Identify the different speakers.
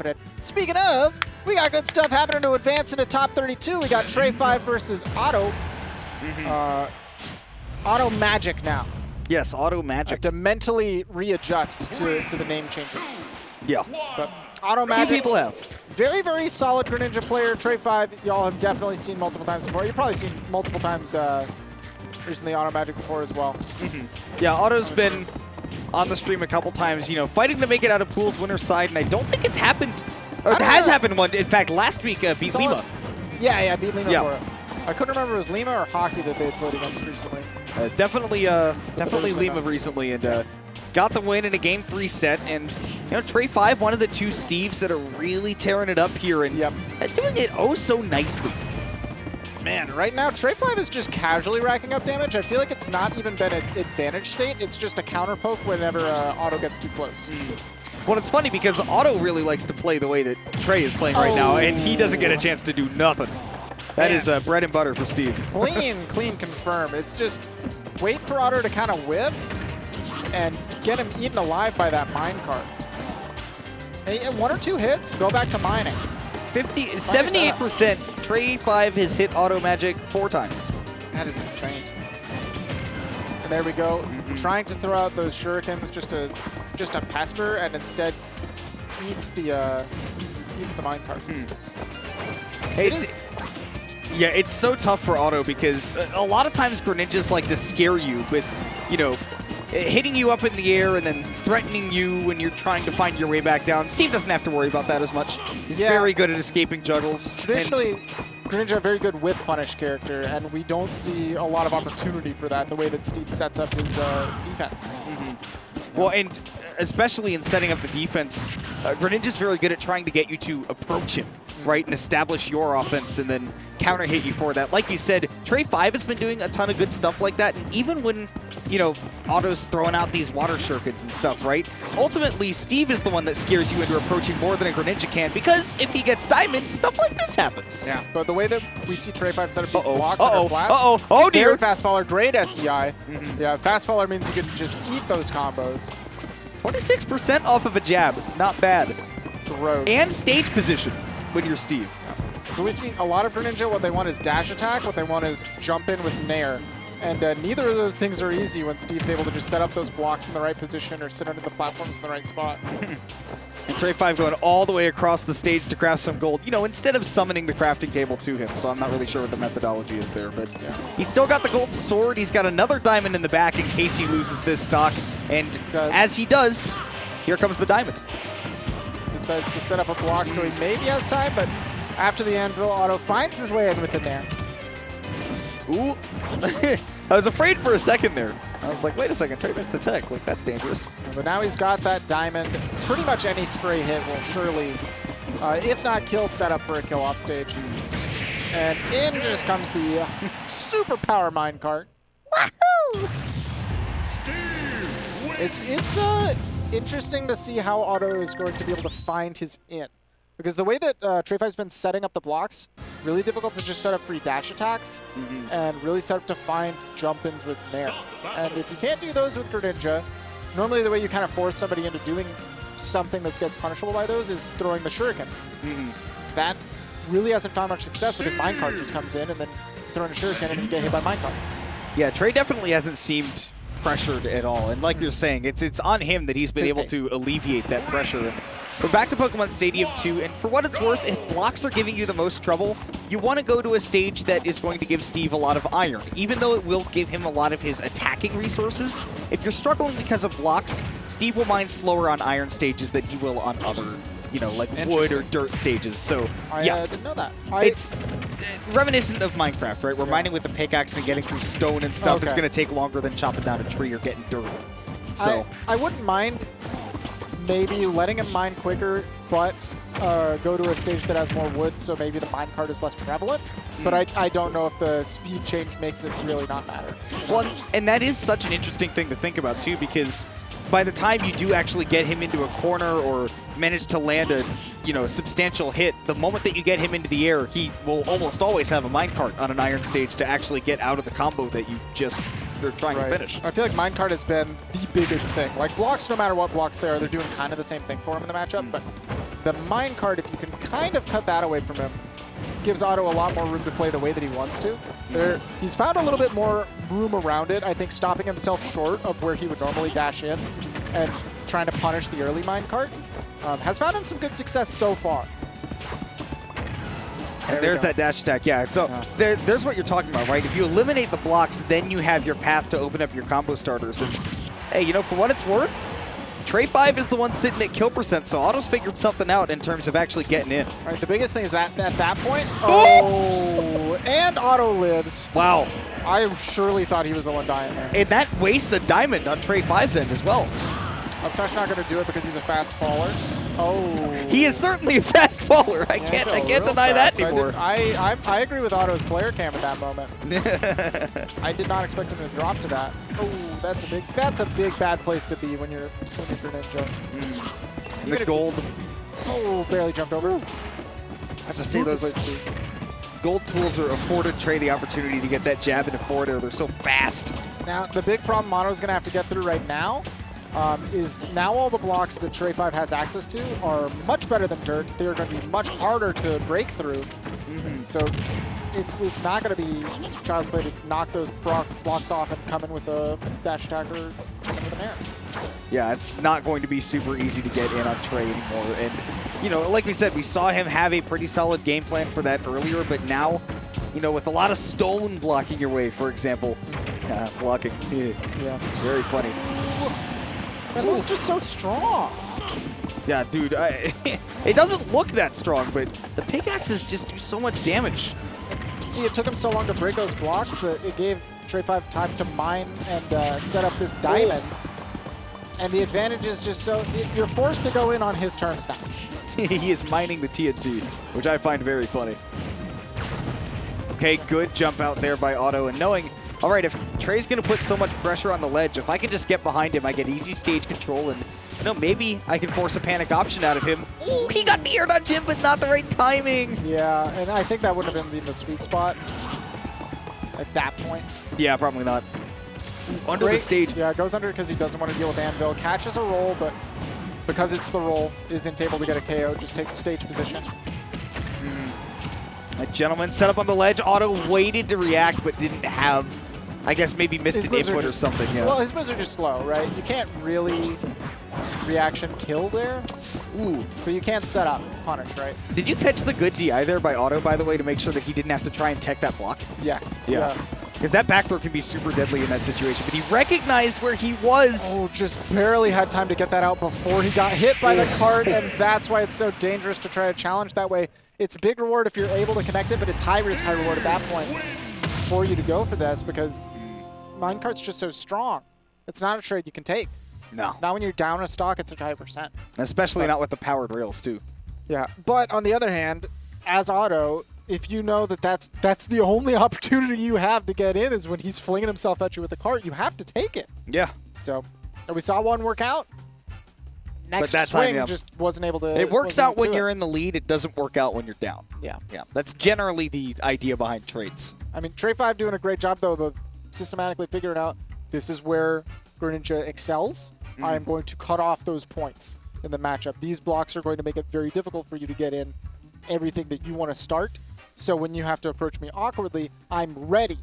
Speaker 1: confident. Speaking of, we got good stuff happening to advance into top 32. We got Trey 5 versus Auto. AutoMagic now.
Speaker 2: Yes, AutoMagic.
Speaker 1: To mentally readjust to the name changes.
Speaker 2: Yeah.
Speaker 1: But AutoMagic.
Speaker 2: Few people have.
Speaker 1: Very, very solid Greninja player. Trey 5, y'all have definitely seen multiple times before. You've probably seen multiple times recently AutoMagic before as well.
Speaker 2: Yeah, Auto's been on the stream a couple times, you know, fighting to make it out of Pool's winner's side, and I don't think it's happened, or it has happened one. In fact, last week beat Lima.
Speaker 1: Yeah, beat Lima for it. I couldn't remember if it was Lima or Hockey that they had played against recently.
Speaker 2: Definitely Lima recently, and got the win in a Game 3 set. And you know, Trey 5, one of the two Steves that are really tearing it up here and doing it oh so nicely.
Speaker 1: Man, right now Trey 5 is just casually racking up damage. I feel like it's not even been an advantage state. It's just a counter poke whenever Auto gets too close.
Speaker 2: Well, it's funny because Auto really likes to play the way that Trey is playing right now, and he doesn't get a chance to do nothing. That is bread and butter for Steve.
Speaker 1: Clean confirm. It's just wait for Auto to kind of whiff and get him eaten alive by that minecart. One or two hits, go back to mining.
Speaker 2: 78%. Trey 5 has hit AutoMagic 4 times.
Speaker 1: That is insane. And there we go, trying to throw out those shurikens just to pester, and instead eats the minecart.
Speaker 2: Yeah, it's so tough for Auto because a lot of times Greninjas like to scare you with, you know, hitting you up in the air and then threatening you when you're trying to find your way back down. Steve doesn't have to worry about that as much. He's very good at escaping juggles.
Speaker 1: Traditionally, Greninja a very good whiff punish character, and we don't see a lot of opportunity for that the way that Steve sets up his defense.
Speaker 2: Well, and especially in setting up the defense, Greninja's very good at trying to get you to approach him, right, and establish your offense and then counter hit you for that. Like you said, Trey 5 has been doing a ton of good stuff like that, and even when, you know, Auto's throwing out these water shurikens and stuff, right? Ultimately, Steve is the one that scares you into approaching more than a Greninja can, because if he gets Diamond, stuff like this happens.
Speaker 1: Yeah, but the way that we see Trey 5 set up these blocks on her flats,
Speaker 2: oh dear.
Speaker 1: Very fast faller, great SDI. Yeah, fast faller means you can just eat those combos.
Speaker 2: 26% off of a jab, not bad.
Speaker 1: Gross.
Speaker 2: And stage position when you're Steve.
Speaker 1: So we've seen a lot of Greninja, what they want is dash attack, what they want is jump in with Nair. And neither of those things are easy when Steve's able to just set up those blocks in the right position or sit under the platforms in the right spot.
Speaker 2: And Trey 5 going all the way across the stage to craft some gold, you know, instead of summoning the crafting table to him. So I'm not really sure what the methodology is there, but he's still got the gold sword. He's got another diamond in the back in case he loses this stock. And as he does, here comes the diamond.
Speaker 1: Decides to set up a block so he maybe has time, but after the anvil, Auto finds his way in with the Nair.
Speaker 2: Ooh. I was afraid for a second there. I was like, wait a second, Trey missed the tech. Like, that's dangerous.
Speaker 1: But now he's got that diamond. Pretty much any stray hit will surely, if not kill, set up for a kill off stage. And in just comes the super power minecart. Wahoo! It's interesting to see how Auto is going to be able to find his in. Because the way that Trey 5's been setting up the blocks, really difficult to just set up free dash attacks, and really set up to find jump-ins with Nair. And if you can't do those with Greninja, normally the way you kind of force somebody into doing something that gets punishable by those is throwing the shurikens. That really hasn't found much success because minecart just comes in and then throwing a shuriken and you get hit by minecart.
Speaker 2: Yeah, Trey definitely hasn't seemed pressured at all, and like you're saying, it's on him that he's been able to alleviate that pressure. And we're back to Pokemon Stadium 2, and for what it's worth, if blocks are giving you the most trouble, you want to go to a stage that is going to give Steve a lot of iron, even though it will give him a lot of his attacking resources. If you're struggling because of blocks, Steve will mine slower on iron stages than he will on other, you know, like wood or dirt stages. So
Speaker 1: I didn't know that.
Speaker 2: It's reminiscent of Minecraft, right? Where mining with the pickaxe and getting through stone and stuff is going to take longer than chopping down a tree or getting dirt. So
Speaker 1: I wouldn't mind maybe letting him mine quicker, but go to a stage that has more wood, so maybe the minecart is less prevalent. But I don't know if the speed change makes it really not matter.
Speaker 2: Well, and that is such an interesting thing to think about too, because by the time you do actually get him into a corner or manage to land a substantial hit, the moment that you get him into the air, he will almost always have a minecart on an iron stage to actually get out of the combo that you just are trying to finish.
Speaker 1: I feel like minecart has been the biggest thing. Like blocks, no matter what blocks they are, they're doing kind of the same thing for him in the matchup, but the minecart, if you can kind of cut that away from him, gives Otto a lot more room to play the way that he wants to. He's found a little bit more room around it, I think, stopping himself short of where he would normally dash in and trying to punish the early minecart. Has found him some good success so far.
Speaker 2: And there's that dash attack, yeah. So there's what you're talking about, right? If you eliminate the blocks, then you have your path to open up your combo starters. And hey, you know, for what it's worth, Trey 5 is the one sitting at kill percent, so Otto's figured something out in terms of actually getting in.
Speaker 1: All right, the biggest thing is that at that point, and Otto lives.
Speaker 2: Wow.
Speaker 1: I surely thought he was the one dying there.
Speaker 2: And that wastes a diamond on Trey 5's end as well.
Speaker 1: Upstash not going to do it because he's a fast faller. Oh.
Speaker 2: He is certainly a fast faller. I can't deny that anymore.
Speaker 1: I agree with Otto's player cam at that moment. I did not expect him to drop to that. Oh, that's a big bad place to be when you're Greninja.
Speaker 2: And the gold.
Speaker 1: Oh, barely jumped over.
Speaker 2: I have to say those gold tools are afforded Trey the opportunity to get that jab into forward air. They're so fast.
Speaker 1: Now the big problem Otto's going to have to get through right now is now all the blocks that Trey 5 has access to are much better than Dirt. They're going to be much harder to break through. So it's not going to be child's play to knock those blocks off and come in with a dash attack or come in with an air.
Speaker 2: Yeah, it's not going to be super easy to get in on Trey anymore. And, you know, like we said, we saw him have a pretty solid game plan for that earlier, but now, you know, with a lot of stone blocking your way, for example, blocking, yeah, very funny.
Speaker 1: That move's just so strong.
Speaker 2: Yeah, dude, it doesn't look that strong, but the pickaxes just do so much damage.
Speaker 1: See, it took him so long to break those blocks that it gave Trey 5 time to mine and set up this diamond. And the advantage is just so, you're forced to go in on his terms now.
Speaker 2: He is mining the TNT, which I find very funny. Okay, good jump out there by Otto, and knowing, all right, if Trey's going to put so much pressure on the ledge, if I can just get behind him, I get easy stage control, and you know, maybe I can force a panic option out of him. Ooh, he got the air dodge in, but not the right timing.
Speaker 1: Yeah, and I think that would have been the sweet spot at that point.
Speaker 2: Yeah, probably not. Under the stage.
Speaker 1: Yeah, goes under because he doesn't want to deal with Anvil. Catches a roll, but because it's the roll, isn't able to get a KO, just takes a stage position.
Speaker 2: A gentleman set up on the ledge. Otto waited to react, but didn't have, I guess maybe missed an input or something. Yeah.
Speaker 1: Well, his moves are just slow, right? You can't really reaction kill there. Ooh, but you can't set up punish, right?
Speaker 2: Did you catch the good DI there by Otto, by the way, to make sure that he didn't have to try and tech that block?
Speaker 1: Yes.
Speaker 2: Yeah. Because that back throw can be super deadly in that situation. But he recognized where he was.
Speaker 1: Oh, just barely had time to get that out before he got hit by the cart, and that's why it's so dangerous to try to challenge that way. It's a big reward if you're able to connect it, but it's high risk, high reward at that point for you to go for this because minecart's just so strong. It's not a trade you can take.
Speaker 2: No.
Speaker 1: Not when you're down a stock at such high percent.
Speaker 2: Especially not with the powered rails, too.
Speaker 1: Yeah, but on the other hand, as Otto, if you know that that's the only opportunity you have to get in is when he's flinging himself at you with the cart, you have to take it.
Speaker 2: Yeah.
Speaker 1: So, and we saw one work out. Next
Speaker 2: that
Speaker 1: swing
Speaker 2: time, yeah,
Speaker 1: just wasn't able to.
Speaker 2: It works out when you're in the lead. It doesn't work out when you're down.
Speaker 1: Yeah.
Speaker 2: Yeah. That's generally the idea behind trades.
Speaker 1: I mean, Trey 5 doing a great job, though, of systematically figuring out this is where Greninja excels. I am going to cut off those points in the matchup. These blocks are going to make it very difficult for you to get in everything that you want to start. So when you have to approach me awkwardly, I'm ready